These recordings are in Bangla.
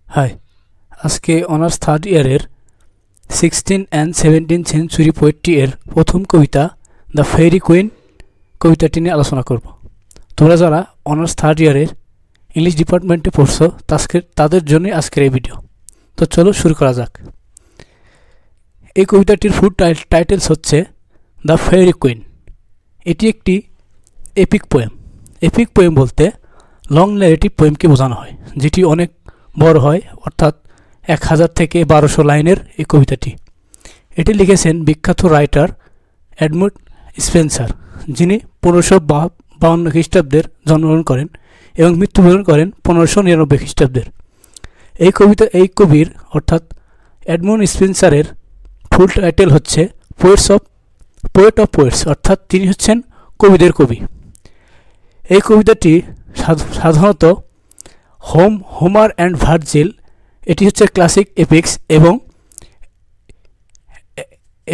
হাই, আজকে অনার্স থার্ড ইয়ারের 16 অ্যান্ড 17 সেঞ্চুরি পোয়েট্রি এর প্রথম কবিতা দ্য ফেয়ারি কুইন কবিতাটি নিয়ে আলোচনা করব। তোমরা যারা অনার্স থার্ড ইয়ারের ইংলিশ ডিপার্টমেন্টে পড়ছো তাদের জন্যই আজকের এই ভিডিও। তো চলো শুরু করা যাক। এই কবিতাটির ফুল টাইটেলস হচ্ছে দ্য ফেয়ারি কুইন। এটি একটি এপিক পোয়েম। এপিক পোয়েম বলতে লং ন্যারেটিভ পোয়েমকে বোঝানো হয়, যেটি অনেক বড় হয়, অর্থাৎ 1000 থেকে 1200 লাইনের এই কবিতাটি। এটি লিখেছেন বিখ্যাত রাইটার এডমন্ড স্পেন্সার, যিনি 1552 খ্রিস্টাব্দের জন্মগ্রহণ করেন এবং মৃত্যুবরণ করেন 1599 খ্রিস্টাব্দের। এই কবির অর্থাৎ এডমন্ড স্পেন্সারের ফুল টাইটেল হচ্ছে পোয়েট অফ পোয়েটস, অর্থাৎ তিনি হচ্ছেন কবিদের কবি। এই কবিতাটি সাধারণত হোমার অ্যান্ড ভার্জিল, এটি হচ্ছে ক্লাসিক এপিক্স,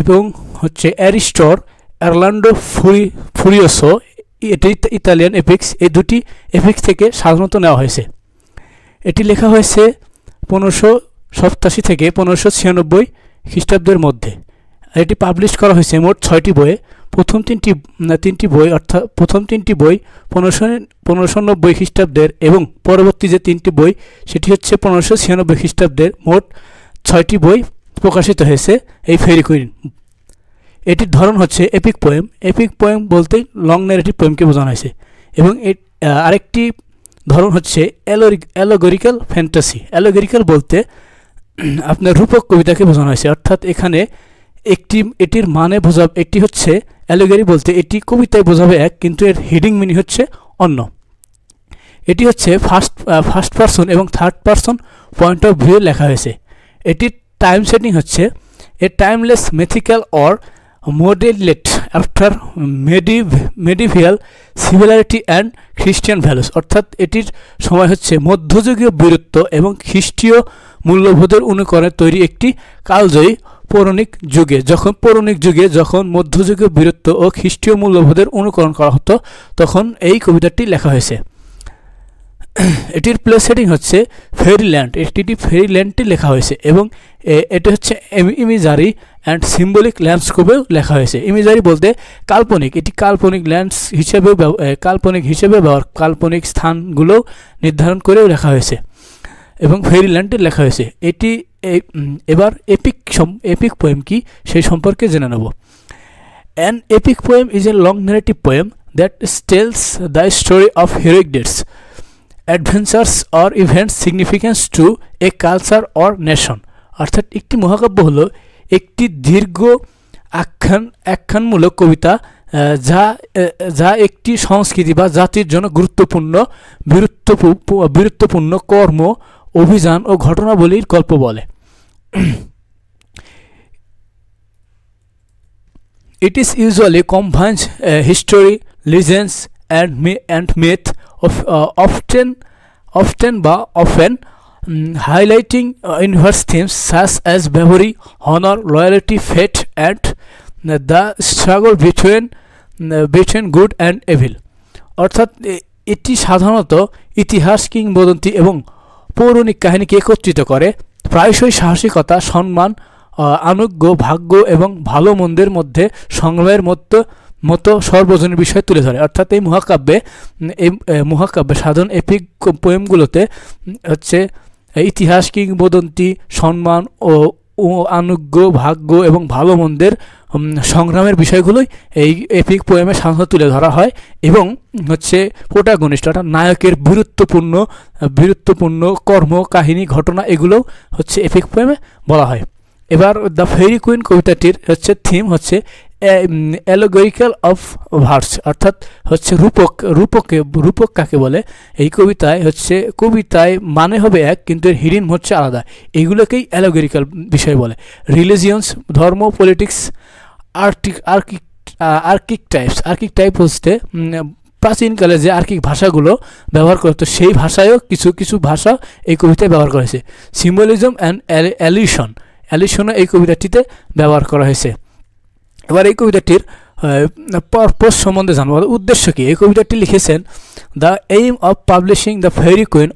এবং হচ্ছে অ্যারিস্টর অরল্যান্ডো ফুরিওসো, এটি ইতালিয়ান এপিক্স। এই দুটি এপিক্স থেকে সাধারণত নেওয়া হয়েছে। এটি লেখা হয়েছে 1587 থেকে 1596 খ্রিস্টাব্দের মধ্যে। এটি পাবলিশ করা হয়েছে মোট 6টি বইয়ে। প্রথম তিনটি বই অর্থাৎ প্রথম তিনটি বই 1590 খ্রিস্টাব্দের এবং পরবর্তী যে তিনটি বই সেটি হচ্ছে 1596 খ্রিস্টাব্দের। মোট 6টি বই প্রকাশিত হয়েছে এই ফেয়ারি কুইন। এটির ধরন হচ্ছে এপিক পোয়েম। এপিক পোয়েম বলতে লং ন্যারেটিভ পোয়েমকে বোঝানো হয়েছে। এবং আরেকটি ধরন হচ্ছে অ্যালোগরিক্যাল ফ্যান্টাসি। অ্যালোগরিক্যাল বলতে আপনার রূপক কবিতাকে বোঝানো হয়েছে, অর্থাৎ এখানে এটির মানে এটি হচ্ছে অ্যালোগরি বলতে এটি কবিতায় বোঝাবে এক, কিন্তু এর হিডিং মিনিং হচ্ছে অন্য। এটি হচ্ছে ফার্স্ট পারসন এবং third person point of view লেখা হয়েছে। এটির টাইম সেটিং হচ্ছে a timeless mythical or modelled after medieval similarity and Christian values, অর্থাৎ এটির সময় হচ্ছে মধ্যযুগীয় বীরত্ব এবং খ্রিস্টীয় মূল্যবোধের অনুকরণে তৈরি একটি কালজয়ী পৌরাণিক যুগে যখন মধ্যযুগীয় বীরত্ব ও খ্রিস্টীয় মূল্যবোধের অনুকরণ করা হতো, তখন এই কবিতাটি লেখা হয়েছে। এটির প্লেস সেটিং হচ্ছে ফেয়ারিল্যান্ড। এটি ফেয়ারিল্যান্ডটি লেখা হয়েছে এবং এটি হচ্ছে ইমেজারি অ্যান্ড সিম্বলিক ল্যান্ডস্কেপেও লেখা হয়েছে। ইমেজারি বলতে কাল্পনিক, এটি কাল্পনিক ল্যান্ডস হিসেবেও কাল্পনিক স্থানগুলো নির্ধারণ করেও লেখা হয়েছে এবং ফেয়ারিল্যান্ডে লেখা হয়েছে। এটি এবার এপিক পোয়েম কি সেই সম্পর্কে জেনে নেব। An epic poem is a long narrative poem that tells the story of heroic deeds, adventures or events significance to a culture or nation, অর্থাৎ একটি মহাকাব্য হলো একটি দীর্ঘ আখ্যানমূলক কবিতা যা একটি সংস্কৃতি বা জাতির জন্য বীরত্বপূর্ণ কর্ম, অভিযান ও ঘটনাবলীর গল্প বলে। It is usually combines history, legends, and myth, often highlighting universe themes such as bravery, honor, loyalty, fate, and the struggle between good and evil, অর্থাৎ এটি সাধারণত ইতিহাস, কিংবদন্তি এবং পৌরাণিক কাহিনীকে একত্রিত করে, প্রায়শই সাহসিকতা, সম্মান, আনুগত্য, ভাগ্য এবং ভালো মন্দের মধ্যে সংগ্রামের মতো সর্বজনীন বিষয় তুলে ধরে। অর্থাৎ এই মহাকাব্যে সাধারণ এপিক পোয়েমগুলোতে হচ্ছে ইতিহাস, কিংবদন্তি, সম্মান ও আনুগত্য, ভাগ্য এবং ভালো মন্দের সংগ্রামের বিষয়গুলোই এই এপিক পোয়েমে সাধারণত তুলে ধরা হয় এবং হচ্ছে প্রোটাগনিস্ট অর্থাৎ নায়কের বীরত্বপূর্ণ কর্ম, কাহিনী, ঘটনা এগুলোও হচ্ছে এপিক পোয়েমে বলা হয়। এবার দ্য ফেয়ারি কুইন কবিতাটির হচ্ছে থিম হচ্ছে অ্যালোগরিক্যাল অফ ভার্স, অর্থাৎ হচ্ছে রূপক কাকে বলে। এই কবিতায় মানে হবে এক, কিন্তু এর হিডিং হচ্ছে আলাদা। এইগুলোকেই অ্যালোগরিক্যাল বিষয় বলে। রিলিজিয়ন্স, ধর্ম, পলিটিক্স, আর্কিকটাইপ হচ্ছে প্রাচীনকালে যে আর্কিক ভাষাগুলো ব্যবহার করতো সেই ভাষায়ও কিছু ভাষা এই কবিতায় ব্যবহার করা হয়েছে। সিম্বলিজম অ্যান্ড অ্যালিশনও এই কবিতাটিতে ব্যবহার করা হয়েছে। এবার এই কবিতাটির পারপোজ সম্বন্ধে জানবো, উদ্দেশ্য কি। এই কবিতাটি লিখেছেন, the aim of publishing the fairy queen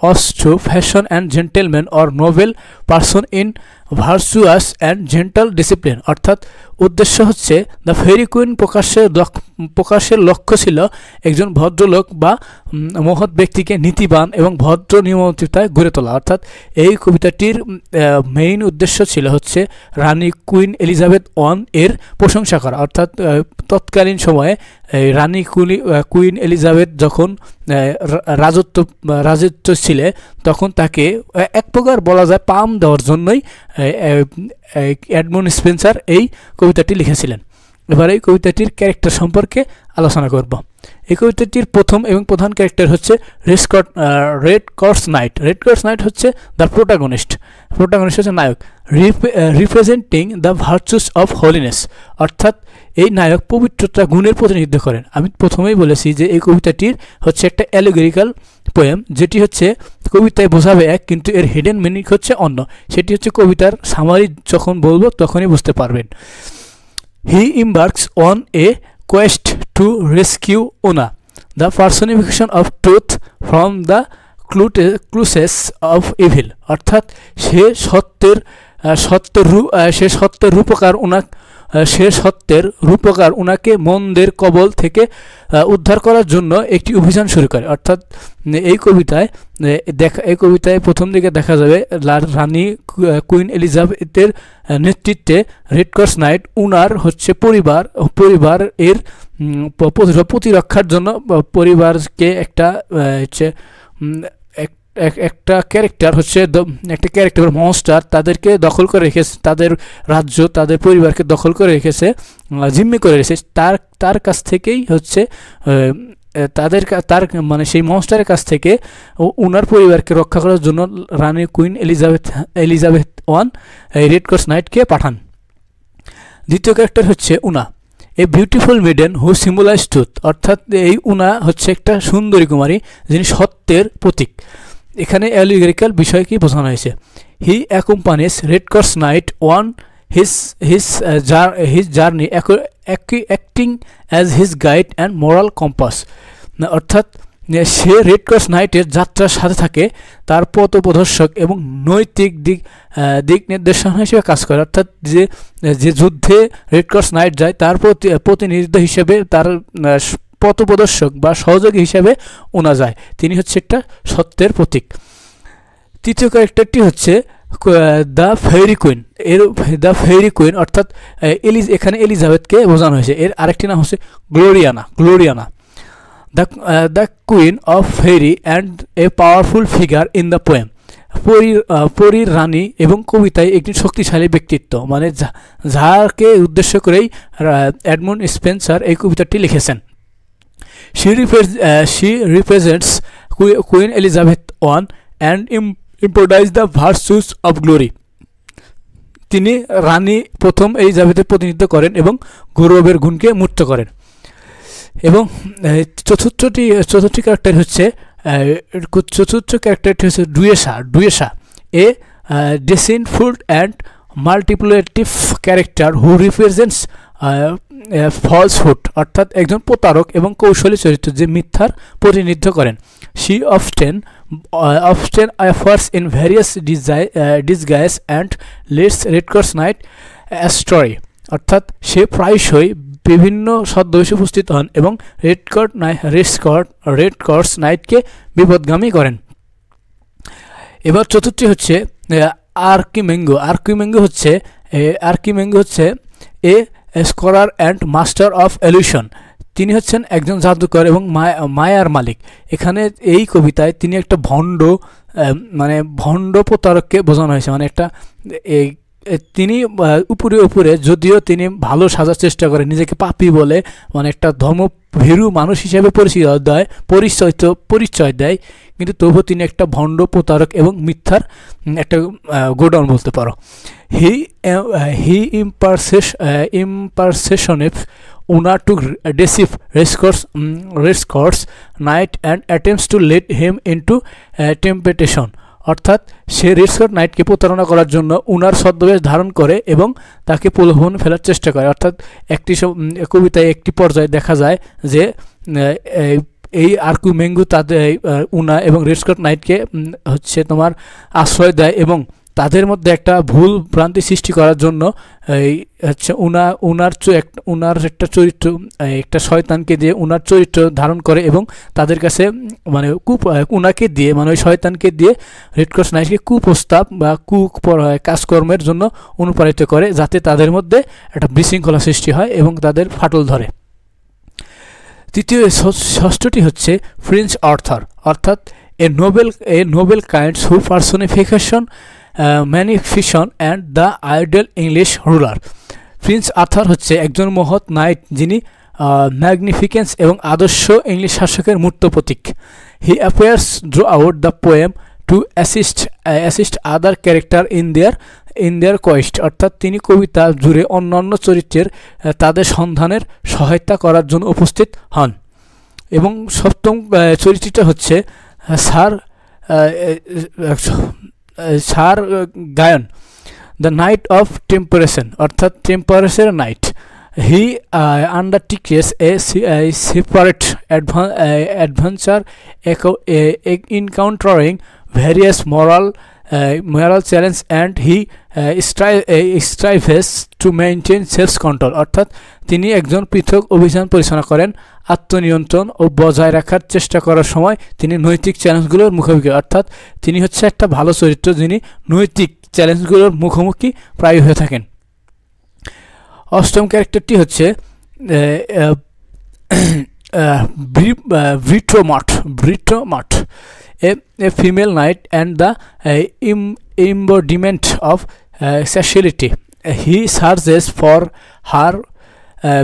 Austro fashion and gentleman or Nobel person in virtuous and gentle discipline. অর্থাৎ উদ্দেশ্য হচ্ছে দ্য ফেরি কুইন প্রকাশের লক্ষ্য ছিল একজন ভদ্রলোক বা মহৎ ব্যক্তিকে নীতিবান এবং ভদ্র নিয়মতায় গড়ে তোলা। অর্থাৎ এই কবিতাটির মেইন উদ্দেশ্য ছিল হচ্ছে রানী কুইন এলিজাবেথ ওয়ান এর প্রশংসা করা। অর্থাৎ তৎকালীন সময়ে রানী কুইন এলিজাবেথ যখন রাজত্ব ছিলে তখন তাকে এক প্রকার বলা যায় পাম দেওয়ার জন্যই এডমন্ড স্পেন্সার এই কবিতাটি লিখেছিলেন। এবার এই কবিতাটির ক্যারেক্টার সম্পর্কে আলোচনা করব। এই কবিতাটির প্রথম এবং প্রধান ক্যারেক্টার হচ্ছে red cross knight. Red cross knight হচ্ছে দ্য প্রোটাগনিস্ট হচ্ছে নায়ক, representing the virtues of holiness. অর্থাৎ এই নায়ক পবিত্রতা গুণের প্রতিনিধিত্ব করেন। আমি প্রথমেই বলেছি যে এই কবিতাটির হচ্ছে একটা অ্যালিগরিক্যাল পোয়েম, যেটি হচ্ছে কবিতায় বোঝাবে এক কিন্তু এর হিডেন মিনিং হচ্ছে অন্য। সেটি হচ্ছে কবিতার সামারি যখন বলবো তখনই বুঝতে পারবেন। হি embarks on a quest to rescue Una, the personification of truth from the clutches of evil। অর্থাৎ সে সত্যের রূপকার উনাকে মন্দের কবল থেকে উদ্ধার করার জন্য একটি অভিযান শুরু করে। অর্থাৎ এই কবিতায় প্রথম দিকে দেখা যাবে রানী কুইন এলিজাবেথের নেতৃত্বে রেড ক্রস নাইট উনার হচ্ছে পরিবার এর প্রতিরক্ষার জন্য পরিবারকে একটা ক্যারেক্টার মনস্টার তাদেরকে দখল করে রেখেছে, তাদের রাজ্য তাদের পরিবারকে দখল করে রেখেছে, জিম্মি করে রেখেছে। তার কাছ থেকেই হচ্ছে তার মানে সেই মনস্টারের কাছ থেকে উনার পরিবারকে রক্ষা করার জন্য রানী queen Elizabeth one red cross নাইটকে পাঠান। দ্বিতীয় ক্যারেক্টার হচ্ছে Una, a beautiful maiden who symbolize truth. অর্থাৎ এই উনা হচ্ছে একটা সুন্দরী কুমারী যিনি সত্যের প্রতীক। এখানে অ্যালিগরিক্যাল বিষয়কে বোঝানো হয়েছে। He accompanies red cross knight one his journey acting as his guide and moral compass. অর্থাৎ সে রেড ক্রস নাইটের যাত্রার সাথে থাকে, তার পথপ্রদর্শক এবং নৈতিক দিক নির্দেশনা হিসেবে কাজ করে। অর্থাৎ যে যুদ্ধে রেড ক্রস নাইট যায় তার প্রতিনিধিত্ব হিসেবে তার পথপ্রদর্শক বা সহযোগী হিসেবে ওনা যায়। তিনি হচ্ছে একটা সত্যের প্রতীক। তৃতীয় ক্যারেক্টারটি হচ্ছে দ্য ফেরি কুইন। অর্থাৎ এখানে এলিজাবেথকে বোঝানো হয়েছে। এর আরেকটি নাম হচ্ছে Gloriana. The queen of fairy and a powerful figure in the poem. পরীর রানী এবং কবিতায় একটি শক্তিশালী ব্যক্তিত্ব, মানে যাকে উদ্দেশ্য করেই এডমন্ড স্পেন্সার এই কবিতাটি লিখেছেন। She represents Queen Elizabeth I and embodies the virtues of glory। তিনি রানী প্রথম এলিজাবেথের প্রতিনিধিত্ব করেন এবং গৌরবের গুণকে মূর্ত করেন। এবং চতুর্থ ক্যারেক্টারটি হচ্ছে Duessa, a deceitful and manipulative character who represents falsehood. অর্থাৎ একজন প্রতারক এবং কৌশলী চরিত্র যে মিথ্যার প্রতিনিধিত্ব করেন। She often efforts in various disguise and leads red cross knight astray. অর্থাৎ সে প্রায়শই বিভিন্ন ছদ্মবেশে উপস্থিত হন এবং রেড ক্রস নাইটকে বিপদগামী করেন। এবার চতুর্থটি হচ্ছে আর্কিমেঙ্গো হচ্ছে এ scholar and master of illusion. তিনি হচ্ছেন একজন জাদুকর এবং মায়ার মালিক। এখানে এই কবিতায় তিনি একটা ভণ্ড প্রতারককে বোঝানো হয়েছে। মানে একটা তিনি উপরে যদিও তিনি ভালো সাজার চেষ্টা করেন, নিজেকে পাপী বলে মানে একটা ধর্মভীরু মানুষ হিসেবে পরিচয় দেয়, কিন্তু তবুও তিনি একটা ভণ্ড প্রতারক এবং মিথ্যার একটা গোডাউন বলতে পারো। হি impersonates Una to deceive race course night and attempts to lead him into temptation। অর্থাৎ সে রেড ক্রস নাইটকে প্রতারণা করার জন্য উনার ছদ্মবেশ ধারণ করে এবং তাকে প্রলোভনে ফেলার চেষ্টা করে। অর্থাৎ কবিতায় একটি পর্যায়ে দেখা যায় যে এই আর্কিমেঙ্গু তাদের উনা এবং রেড স্কট নাইটকে হচ্ছে তোমার আশ্রয় দেয় এবং তাদের মধ্যে একটা ভুল ভ্রান্তি সৃষ্টি করার জন্য এই হচ্ছে উনার একটা চরিত্র, একটা শয়তানকে দিয়ে উনার চরিত্র ধারণ করে এবং তাদের কাছে মানে উনাকে দিয়ে মানে ওই শয়তানকে দিয়ে রেড ক্রস নাইটকে কুপ্রস্তাব বা কাজকর্মের জন্য অনুপ্রাণিত করে, যাতে তাদের মধ্যে একটা বিশৃঙ্খলা সৃষ্টি হয় এবং তাদের ফাটল ধরে। ষষ্ঠটি হচ্ছে প্রিন্স আর্থার, অর্থাৎ a noble kinds who personification magnificence and the idol English ruler. Prince Arthur হচ্ছে একজন মহৎ নাইট যিনি ম্যাগনিফিকেন্স এবং আদর্শ ইংলিশ শাসকের মূর্ত প্রতীক। He appears throughout the poem to assist other character in their quest, অর্থাৎ তিনি কবিতা জুড়ে অন্যান্য চরিত্রের তাদের সন্ধানের সহায়তা করার জন্য উপস্থিত হন। এবং সপ্তম চরিত্রটা হচ্ছে স্যার গায়ন, দ্য নাইট অফ টেম্পারেশন, অর্থাৎ temperature knight. He undertakes a separate adventure encountering various moral challenge and he strives to maintain self-control, অর্থাৎ তিনি একজন পৃথক অভিযান পরিচালনা করেন আত্মনিয়ন্ত্রণ ও বজায় রাখার চেষ্টা করার সময় তিনি নৈতিক চ্যালেঞ্জগুলোর মুখোমুখি, অর্থাৎ তিনি হচ্ছে একটা ভালো চরিত্র যিনি নৈতিক চ্যালেঞ্জগুলোর মুখোমুখি প্রায় হয়ে থাকেন। অষ্টম ক্যারেক্টারটি হচ্ছে ব্রিটোমাট, a female knight and the embodiment of sexuality. He searches for her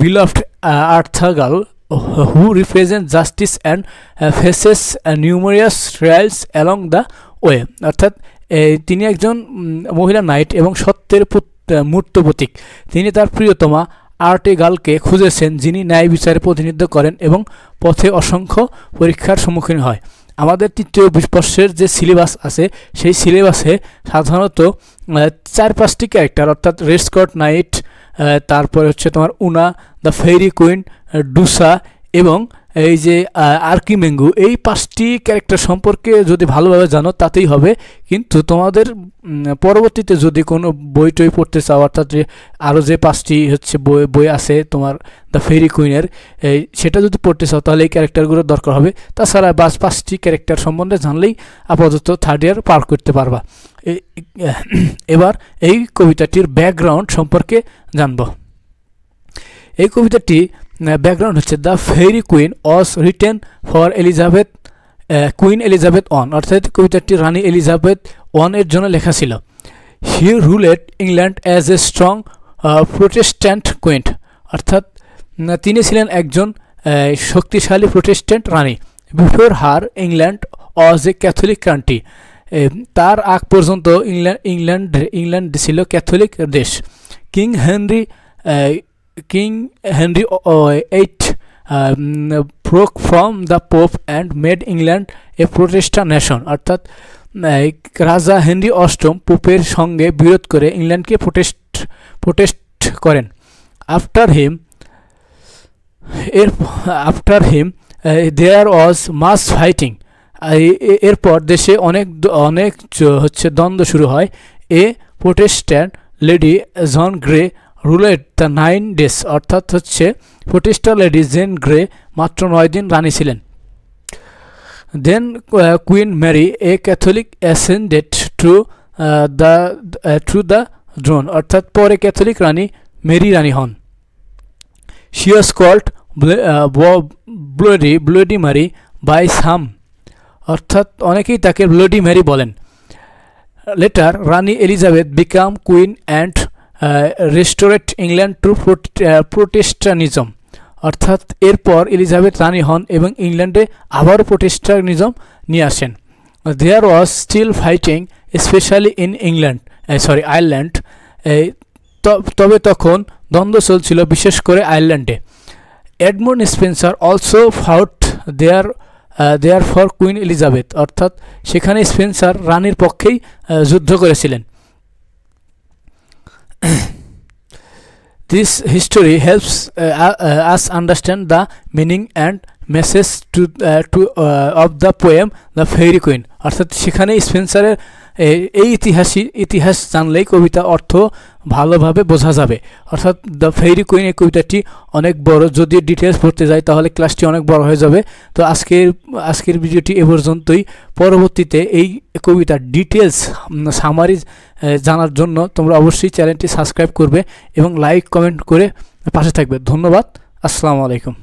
beloved Arthurgal, who represents justice and faces numerous trials along the way, অর্থাৎ তিনি একজন মহিলা নাইট এবং সত্যের মূর্ত প্রতীক। তিনি তার প্রিয়তমা আর্টেগালকে খুঁজেছেন যিনি ন্যায় বিচারে প্রতিনিধিত্ব করেন এবং পথে অসংখ্য পরীক্ষার সম্মুখীন হয়। আমাদের তৃতীয় বর্ষের যে সিলেবাস আছে সেই সিলেবাসে সাধারণত 4-5টি ক্যারেক্টার, অর্থাৎ রেড স্কট নাইট, তারপরে হচ্ছে তোমার উনা, দ্য ফেরি কুইন, ডুসা এবং এই যে আর্কিমেঙ্গু, এই 5টি ক্যারেক্টার সম্পর্কে যদি ভালোভাবে জানো তাতেই হবে। কিন্তু তোমাদের পরবর্তীতে যদি কোনো বই টই পড়তে চাও, অর্থাৎ আরও যে 5টি হচ্ছে বই আছে তোমার দ্য ফেরি কুইনের, সেটা যদি পড়তে চাও তাহলে এই ক্যারেক্টারগুলোর দরকার হবে। তাছাড়া 5টি ক্যারেক্টার সম্বন্ধে জানলেই আপাতত 3rd ইয়ার পার করতে পারবা। এবার এই কবিতাটির ব্যাকগ্রাউন্ড সম্পর্কে জানব। এই কবিতাটি ব্যাকগ্রাউন্ড হচ্ছে the fairy queen was written for queen Elizabeth one, অর্থাৎ কবিতাটি রানী এলিজাবেথ ওয়ানের জন্য লেখা ছিল। He ruled England as a strong Protestant queen, অর্থাৎ তিনি ছিলেন একজন শক্তিশালী প্রোটেস্ট্যান্ট রানী। Before her England was a Catholic country, তার আগ পর্যন্ত ইংল্যান্ড ছিল ক্যাথলিক দেশ। King Henry VIII broke from the Pope and made England a Protestant nation, অর্থাৎ রাজা হেনরি অষ্টম পোপের সঙ্গে বিরোধ করে ইংল্যান্ডকে প্রোটেস্ট করেন। আফটার হিম দেয়ার ওয়াজ মাস ফাইটিং, এরপর দেশে অনেক হচ্ছে দ্বন্দ্ব শুরু হয়। A Protestant lady Jane Grey ruled the 9 days, অর্থাৎ হচ্ছে প্রোটেস্ট্যান্ট লেডি জেন গ্রে মাত্র 9 দিন রানী ছিলেন। Then queen Mary a Catholic ascended to the throne, অর্থাৎ পরে ক্যাথলিক রানী মেরি রানী হন। She was called bloody Mary by some, অর্থাৎ অনেকেই তাকে ব্লোডি ম্যারি বলেন। লেটার রানী Elizabeth became queen and restored England to Protestantism, অর্থাৎ এরপর এলিজাবেথ রানী হন এবং ইংল্যান্ডে আবারও প্রোটেস্টানিজম নিয়ে আসেন। There was still fighting specially in Ireland, তবে তখন দ্বন্দ্ব চলছিল বিশেষ করে আয়ারল্যান্ডে। Edmund Spenser also fought there for queen Elizabeth, অর্থাৎ সেখানে স্পেন্সার রানীর পক্ষেই যুদ্ধ করেছিলেন। This history helps us understand the meaning and message to of the poem the fairy queen, অর্থাৎ সেখানে স্পেন্সারের এই ইতিহাস জানলেই কবিতা অর্থ ভালোভাবে বোঝা যাবে। অর্থাৎ দ্য ফেয়ারি কুইন এই কবিতাটি অনেক বড়, যদি ডিটেলস পড়তে যাই তাহলে ক্লাসটি অনেক বড় হয়ে যাবে। তো আজকের ভিডিওটি এ পর্যন্তই। পরবর্তীতে এই কবিতার ডিটেলস সামারি জানার জন্য তোমরা অবশ্যই চ্যানেলটি সাবস্ক্রাইব করবে এবং লাইক কমেন্ট করে পাশে থাকবে। ধন্যবাদ। আসসালামু আলাইকুম।